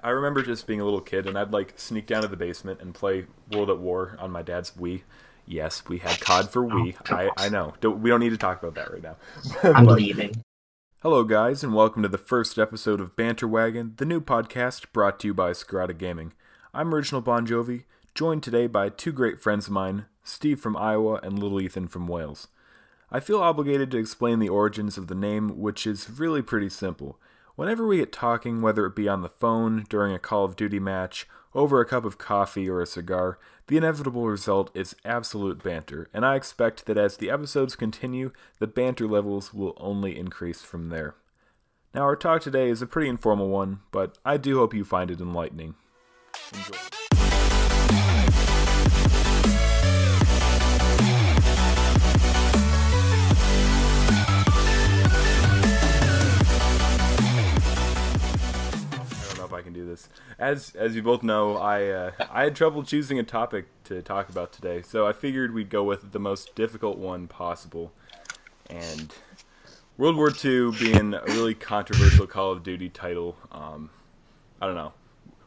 I remember just being a little kid, and I'd like sneak down to the basement and play World at War on my dad's Wii. Yes, we had COD for Wii. I know. We don't need to talk about that right now. I'm But leaving. hello, guys, and welcome to the first episode of Banter Wagon, the new podcast brought to you by Skirata Gaming. I'm Original Bon Jovi, joined today by two great friends of mine, Steve from Iowa and Little Ethan from Wales. I feel obligated to explain the origins of the name, which is really pretty simple. Whenever we get talking, whether it be on the phone, during a Call of Duty match, over a cup of coffee or a cigar, the inevitable result is absolute banter, and I expect that as the episodes continue, the banter levels will only increase from there. Now, our talk today is a pretty informal one, but I do hope you find it enlightening. Enjoy. I can do this. As you both know, I had trouble choosing a topic to talk about today, so I figured we'd go with the most difficult one possible. And World War II being a really controversial Call of Duty title, I don't know.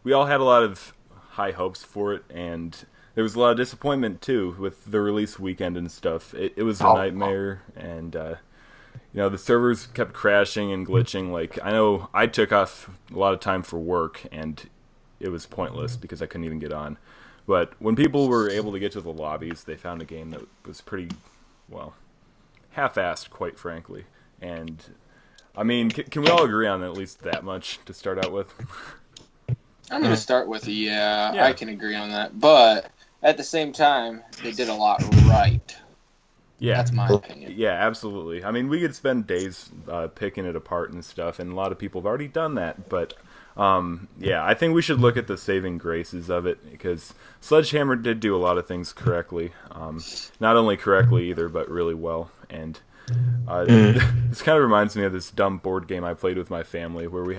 We all had a lot of high hopes for it, and there was a lot of disappointment too with the release weekend and stuff. It was a nightmare, and the servers kept crashing and glitching. Like, I know I took off a lot of time for work, and it was pointless because I couldn't even get on. But when people were able to get to the lobbies, they found a game that was pretty, well, half-assed, quite frankly. And, I mean, can we all agree on at least that much to start out with? I'm going to start with yeah, I can agree on that. But at the same time, they did a lot right. Yeah, that's my opinion. Yeah, absolutely. I mean, we could spend days picking it apart and stuff, and a lot of people have already done that. But I think we should look at the saving graces of it, because Sledgehammer did do a lot of things correctly. Not only correctly either, but really well. And this kind of reminds me of this dumb board game I played with my family, where we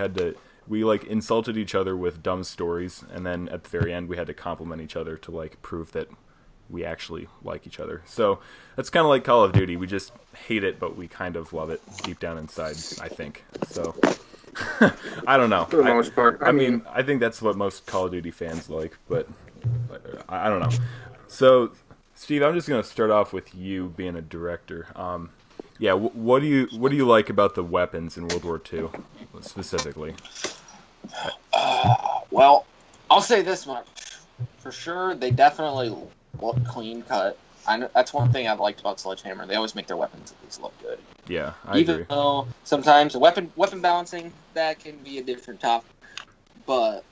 insulted each other with dumb stories, and then at the very end we had to compliment each other to prove that we actually like each other. So that's kind of like Call of Duty. We just hate it, but we kind of love it deep down inside, I think. So I don't know. For the most part. I mean, I think that's what most Call of Duty fans like, but I don't know. So, Steve, I'm just going to start off with you being a director. What do you like about the weapons in World War II specifically? Well, I'll say this much. For sure, they definitely look clean cut. That's one thing I've liked about Sledgehammer. They always make their weapons at least look good. Yeah, I agree. Even though sometimes weapon balancing, that can be a different topic. But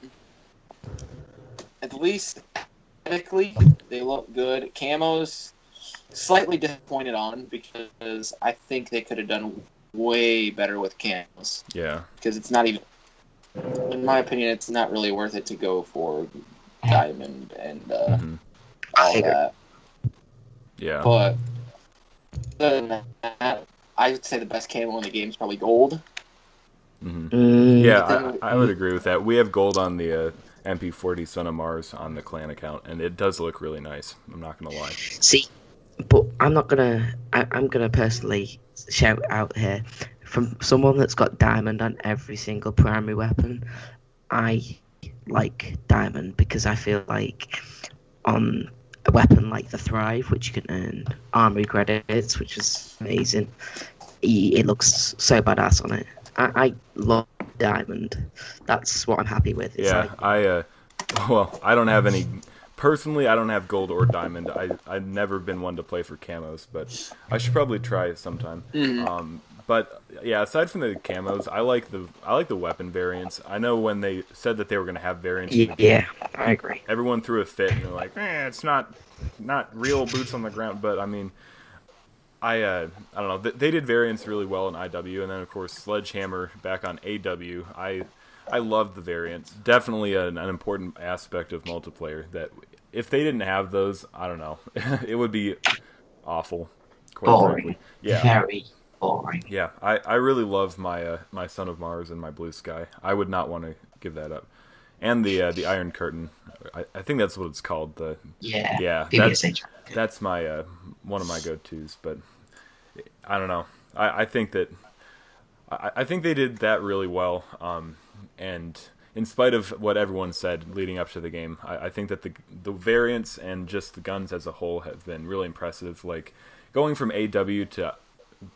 at least technically, they look good. Camos, slightly disappointed on, because I think they could have done way better with camos. Yeah. Because it's not even, in my opinion, it's not really worth it to go for diamond and all that. Yeah. But other than that, I would say the best camo in the game is probably gold. Mm-hmm. Yeah, I would agree with that. We have gold on the MP40 Son of Mars on the clan account, and it does look really nice. I'm not gonna lie. See, but I'm gonna personally shout out here from someone that's got diamond on every single primary weapon. I like diamond because I feel like on a weapon like the Thrive, which you can earn armory credits, which is amazing, it looks so badass on it. I love diamond. That's what I'm happy with. It's I don't have any. Personally, I don't have gold or diamond. I've never been one to play for camos, but I should probably try it sometime. Mm-hmm. But yeah, aside from the camos, I like the weapon variants. I know when they said that they were going to have variants. Yeah, I agree. Everyone threw a fit and they're like, it's not real boots on the ground. But I mean, I don't know. They did variants really well in IW, and then of course Sledgehammer back on AW. I loved the variants. Definitely an important aspect of multiplayer. That if they didn't have those, I don't know, it would be awful. Boring. Frankly. Yeah. Very boring. Yeah, I really love my my Son of Mars and my Blue Sky. I would not want to give that up. And the Iron Curtain, I think that's what it's called. That's my one of my go-tos. But I don't know. I think that I think they did that really well. And in spite of what everyone said leading up to the game, I think that the variants and just the guns as a whole have been really impressive. Like, going from AW to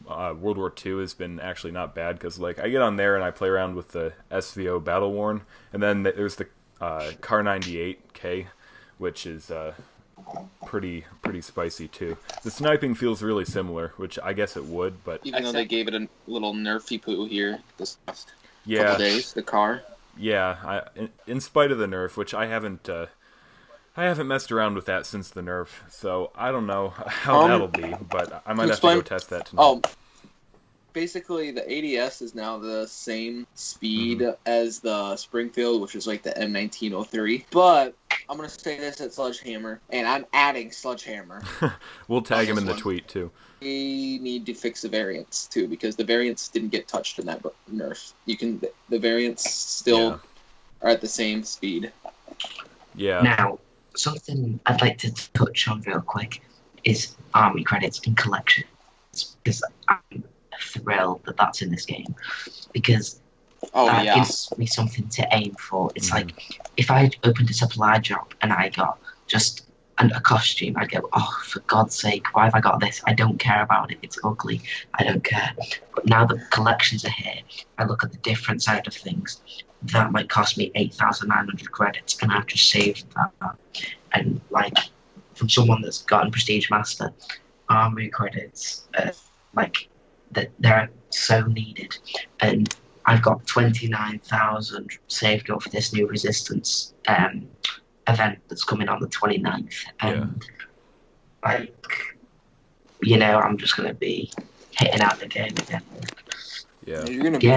World War II has been actually not bad, because like I get on there and I play around with the SVO Battle Worn, and then there's the Car 98K, which is pretty spicy too. The sniping feels really similar, which I guess it would, but even though they gave it a little nerfy poo here this last yeah, couple days, the car. Yeah, in spite of the nerf, which I haven't messed around with that since the nerf, so I don't know how that'll be, but I might have to go test that tonight. Oh, basically the ADS is now the same speed as the Springfield, which is like the M1903. But I'm going to say this at Sledgehammer, and I'm adding Sledgehammer. We'll tag him in the tweet, too. We need to fix the variants, too, because the variants didn't get touched in that nerf. The variants still are at the same speed. Yeah. Now, something I'd like to touch on real quick is army credits and collections, because I'm thrilled that that's in this game, because that gives me something to aim for. It's like, if I opened a supply drop and I got just a costume, I'd go, oh, for God's sake, why have I got this? I don't care about it. It's ugly. I don't care. But now that collections are here, I look at the different side of things. That might cost me 8,900 credits, and I've just saved that. And like, from someone that's gotten Prestige Master, army credits, they're so needed. And I've got 29,000 saved up for this new Resistance event that's coming on the 29th. And I'm just going to be hitting out the game again. Yeah. You're going to be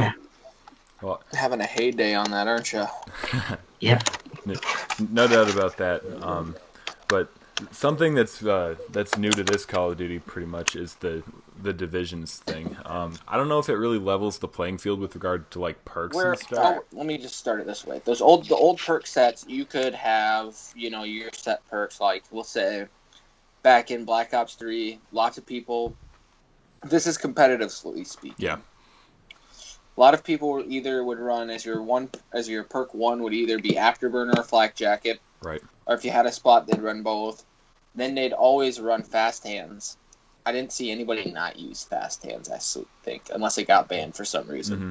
having a heyday on that, aren't you? Yep. No doubt about that. But something that's new to this Call of Duty pretty much is the divisions thing. I don't know if it really levels the playing field with regard to like perks and stuff. Let me just start it this way. The old perk sets, you could have, your set perks, like we'll say back in Black Ops 3, lots of people, this is competitively speaking. Yeah. A lot of people would run as your perk 1 would either be Afterburner or Flak Jacket. Right. Or if you had a spot, they'd run both. Then they'd always run Fast Hands. I didn't see anybody not use Fast Hands, I think, unless it got banned for some reason. Mm-hmm.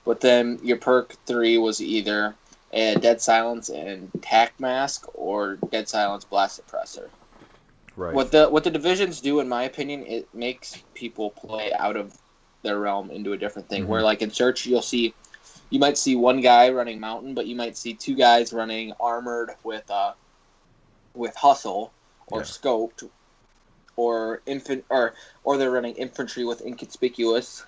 But then your perk 3 was either a Dead Silence and Tac Mask or Dead Silence Blast Suppressor. Right. What the divisions do, in my opinion, it makes people play out of their realm into a different thing. Mm-hmm. Where like in Search, you might see one guy running Mountain, but you might see two guys running Armored with Hustle or Scoped, or they're running Infantry with Inconspicuous.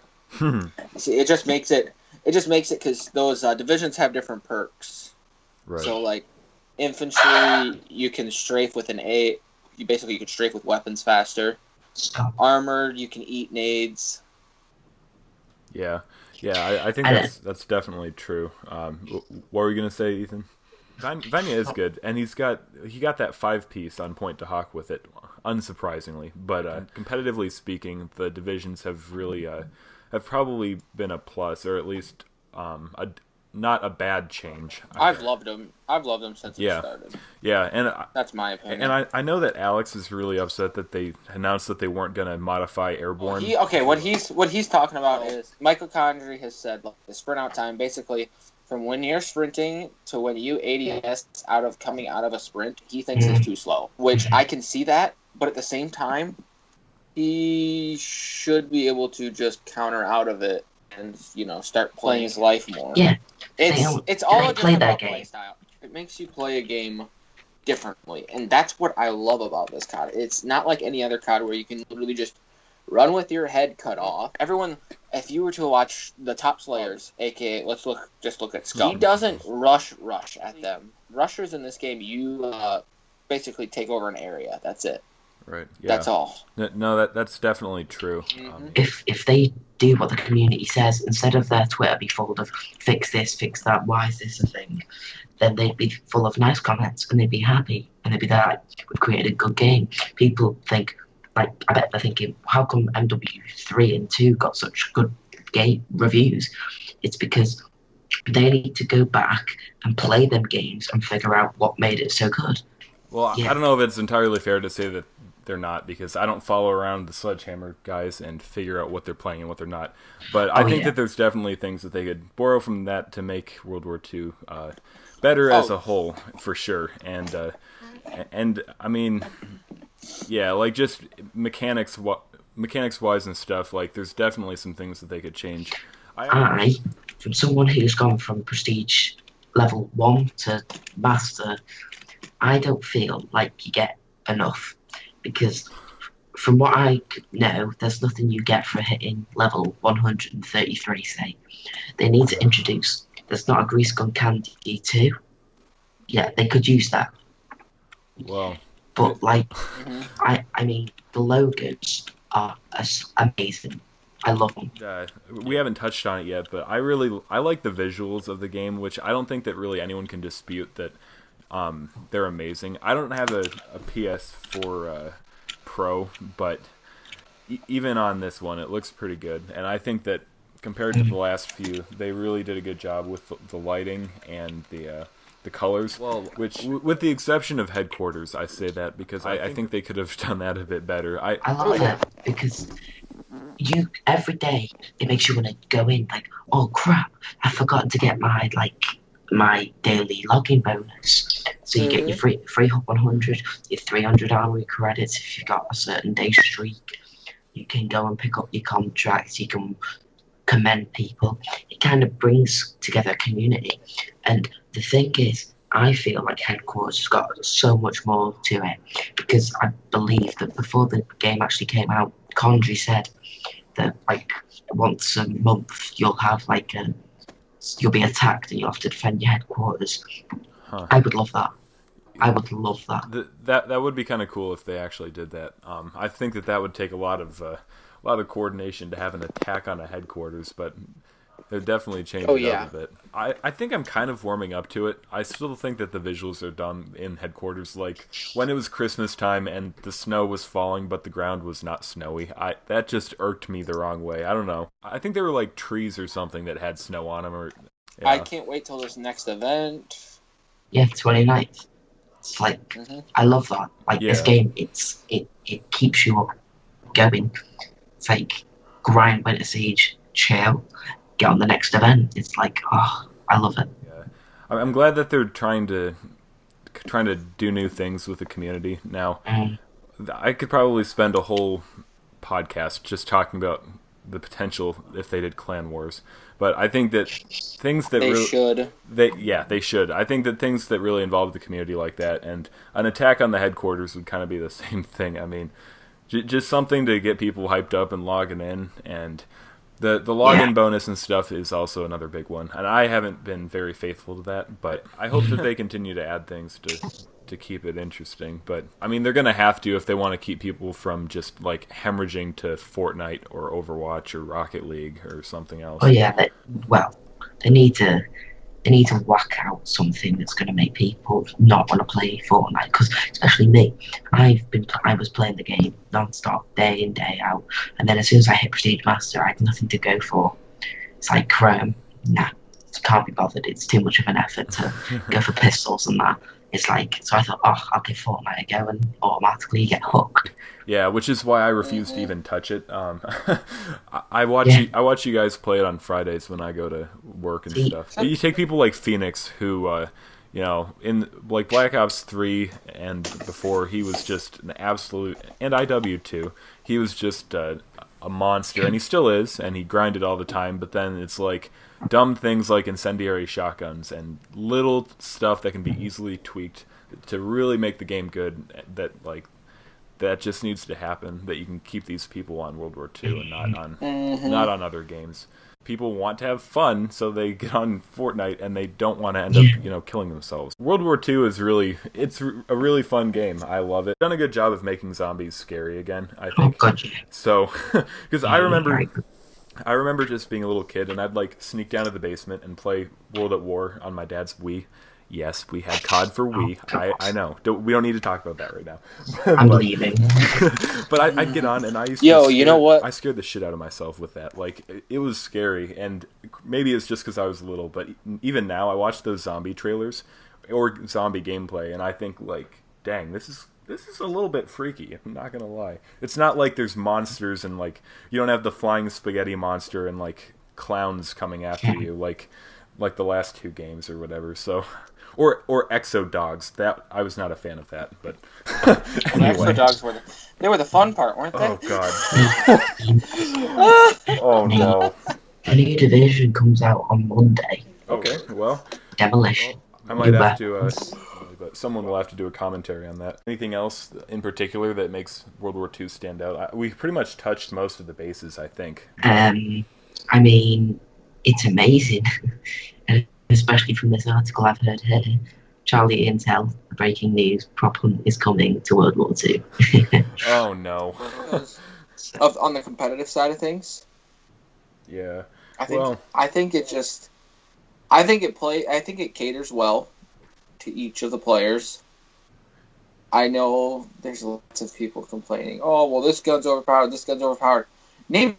See, it just makes it because those divisions have different perks. Right. So like Infantry, you can strafe with an A. You can strafe with weapons faster. Armored, you can eat nades. Yeah, I think that's definitely true. What were you gonna say, Ethan? Vanya is good, and he got that 5-piece on Point to Hawk with it, unsurprisingly. But competitively speaking, the divisions have really have probably been a plus, or at least not a bad change. I've loved them. I've loved them since it started. Yeah, and that's my opinion. And I know that Alex is really upset that they announced that they weren't going to modify Airborne. What he's talking about is Michael Condrey has said, look, the sprint out time, basically from when you're sprinting to when you ADS coming out of a sprint, he thinks is too slow. Which I can see that, but at the same time, he should be able to just counter out of it and start playing his life more. Yeah. It's all about play style. It makes you play a game differently, and that's what I love about this COD. It's not like any other COD where you can literally just run with your head cut off. Everyone, if you were to watch the top slayers, aka look at Scum, he doesn't rush at them. Rushers in this game, you basically take over an area. That's it. Right. Yeah. That's all. No, that's definitely true. Mm-hmm. If they do what the community says, instead of their Twitter be full of fix this, fix that, why is this a thing, then they'd be full of nice comments and they'd be happy and they'd be like, we've created a good game. People think, like, I bet they're thinking, how come MW3 and 2 got such good game reviews? It's because They need to go back and play them games and figure out what made it so good. Well, Yeah. I don't know if it's entirely fair to say that they're not, because I don't follow around the Sledgehammer guys and figure out what they're playing and what they're not. But I think that there's definitely things that they could borrow from that to make World War II better as a whole, for sure. And I mean, yeah, like just mechanics wise and stuff. Like, there's definitely some things that they could change. From someone who's gone from Prestige level 1 to Master, I don't feel like you get enough, because from what I know, there's nothing you get for hitting level 133, say. They need to introduce, there's not a Grease Gun Candy 2. Yeah, they could use that. Well, but like, I mean, the logos are amazing. I love them. We haven't touched on it yet, but I like the visuals of the game, which I don't think that really anyone can dispute that they're amazing. I don't have a PS4 Pro, but even on this one, it looks pretty good. And I think that compared to the last few, they really did a good job with the lighting and the colors. Well, which, with the exception of headquarters, I say that because I think they could have done that a bit better. I love that because every day it makes you want to go in like, oh crap, I've forgotten to get my daily login bonus. So you get your free 100, your 300 armory credits if you've got a certain day streak. You can go and pick up your contracts. You can commend people. It kind of brings together a community. And the thing is, I feel like Headquarters has got so much more to it, because I believe that before the game actually came out, Condry said that like once a month you'll have you'll be attacked and you'll have to defend your headquarters. I would love that. I would love that. That would be kind of cool if they actually did that. I think that would take a lot of coordination to have an attack on a headquarters, but they're definitely changing it up a bit. I think I'm kind of warming up to it. I still think that the visuals are done in headquarters. Like when it was Christmas time and the snow was falling, but the ground was not snowy. That just irked me the wrong way. I don't know. I think there were like trees or something that had snow on them. Yeah. I can't wait till this next event. Yeah, 29th. It's like I love that. Like this game, it keeps you up going. It's like grind Winter Siege, chill, get on the next event. It's like, oh, I love it. Yeah, I'm glad that they're trying to do new things with the community now. I could probably spend a whole podcast just talking about the potential if they did clan wars, but I think that things that they should. I think that things that really involve the community like that, and an attack on the headquarters would kind of be the same thing. I mean, just something to get people hyped up and logging in, and the login bonus and stuff is also another big one. And I haven't been very faithful to that, but I hope that they continue to add things to keep it interesting. But I mean, they're gonna have to if they want to keep people from just like hemorrhaging to Fortnite or Overwatch or Rocket League or something else. Oh yeah, they need to whack out something that's going to make people not want to play Fortnite. Because especially me, I was playing the game non-stop, day in, day out, and then as soon as I hit Prestige Master, I had nothing to go for. It's like, nah, can't be bothered. It's too much of an effort to go for pistols and that. It's like, so I thought, I'll give Fortnite a go, and automatically you get hooked. Yeah, which is why I refuse to even touch it. I watch you guys play it on Fridays when I go to work and stuff. You take people like Phoenix, who, in like Black Ops 3 and before, he was just an absolute, and IW too, he was just a monster, and he still is, and he grinded all the time, but then it's like dumb things like incendiary shotguns and little stuff that can be easily tweaked to really make the game good, that just needs to happen, that you can keep these people on World War II and not on other games. People want to have fun, so they get on Fortnite and they don't want to end up, killing themselves. World War II is it's a really fun game. I love it. Done a good job of making zombies scary again, I think. Oh, God, yeah. So, because I remember just being a little kid, and I'd like sneak down to the basement and play World at War on my dad's Wii. Yes, we had COD for Wii. I know. We don't need to talk about that right now. I'm leaving. But I'd get on, and I used Yo, to you know what? I scared the shit out of myself with that. Like, it was scary, and maybe it's just because I was little, but even now, I watch those zombie trailers or zombie gameplay, and I think, like, dang, this is a little bit freaky. I'm not gonna lie. It's not like there's monsters and, like, you don't have the flying spaghetti monster and, like, clowns coming after you, like the last two games or whatever. So. Or exo dogs. That I was not a fan of that, but anyway. Exo dogs were the fun part, weren't they? Oh god. Oh no. A new division comes out on Monday. Okay, well. Demolition. I might have to. But someone will have to do a commentary on that. Anything else in particular that makes World War II stand out? We pretty much touched most of the bases, I think. I mean, it's amazing. Especially from this article I've heard here, Charlie Intel, breaking news, prop hunt is coming to World War II. Oh no. On the competitive side of things? Yeah. I think it caters well to each of the players. I know there's lots of people complaining, oh, well, this gun's overpowered. Name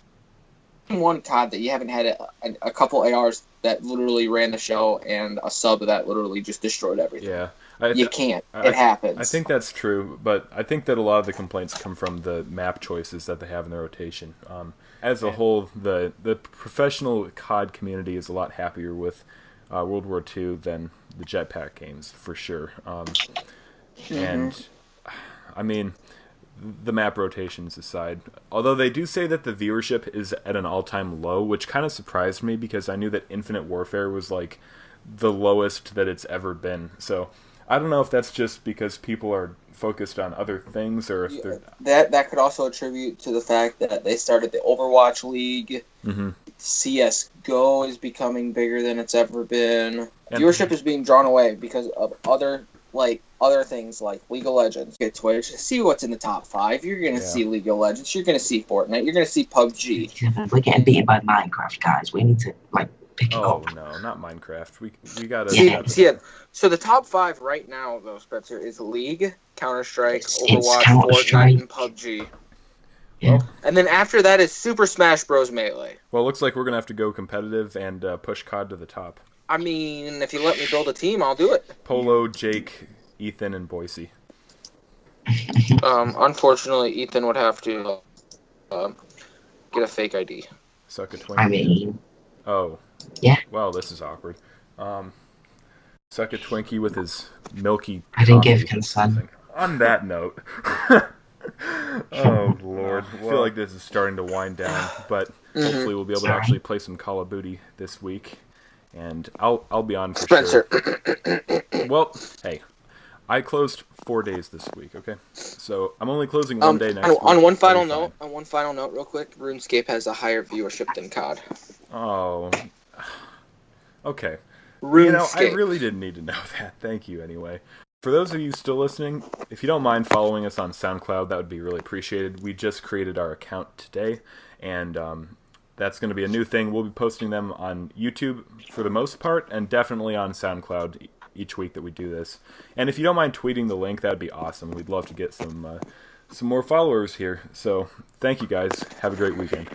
one COD that you haven't had a couple ARs that literally ran the show and a sub that literally just destroyed everything. Yeah. You can't. It happens. I think that's true, but I think that a lot of the complaints come from the map choices that they have in their rotation. As a whole, the professional COD community is a lot happier with World War II than the jetpack games, for sure. And, I mean, the map rotations aside, although they do say that the viewership is at an all-time low, which kind of surprised me because I knew that Infinite Warfare was like the lowest that it's ever been. So I don't know if that's just because people are focused on other things, or if they're that could also attribute to the fact that they started the Overwatch League. Mm-hmm. CS:GO is becoming bigger than it's ever been. Viewership is being drawn away because of other things like League of Legends. Get Twitch, see what's in the top 5. You're gonna see League of Legends. You're gonna see Fortnite. You're gonna see PUBG. We're getting beaten by Minecraft, guys. We need to pick it up. Oh no, not Minecraft. We gotta. So the top 5 right now, though, Spencer, is League, Counter-Strike, Overwatch, it's Counter-Strike. Fortnite, and PUBG. Yeah. Well, and then after that is Super Smash Bros. Melee. Well, it looks like we're gonna have to go competitive and push COD to the top. I mean, if you let me build a team, I'll do it. Polo, Jake, Ethan, and Boise. Unfortunately, Ethan would have to get a fake ID. Suck a Twinkie. I mean... Oh. Yeah. Well, this is awkward. Suck a Twinkie with his milky I didn't coffee. give consent. On that note... Oh, Lord. I feel like this is starting to wind down, but hopefully we'll be able to actually play some Call of Duty this week. And I'll be on for Spencer. Sure. Well, hey, I closed 4 days this week, okay? So I'm only closing one day next week. On one final note, real quick, RuneScape has a higher viewership than COD. Oh. Okay. RuneScape. You know, I really didn't need to know that. Thank you anyway. For those of you still listening, if you don't mind following us on SoundCloud, that would be really appreciated. We just created our account today, and that's going to be a new thing. We'll be posting them on YouTube for the most part, and definitely on SoundCloud each week that we do this. And if you don't mind tweeting the link, that would be awesome. We'd love to get some more followers here. So thank you guys. Have a great weekend.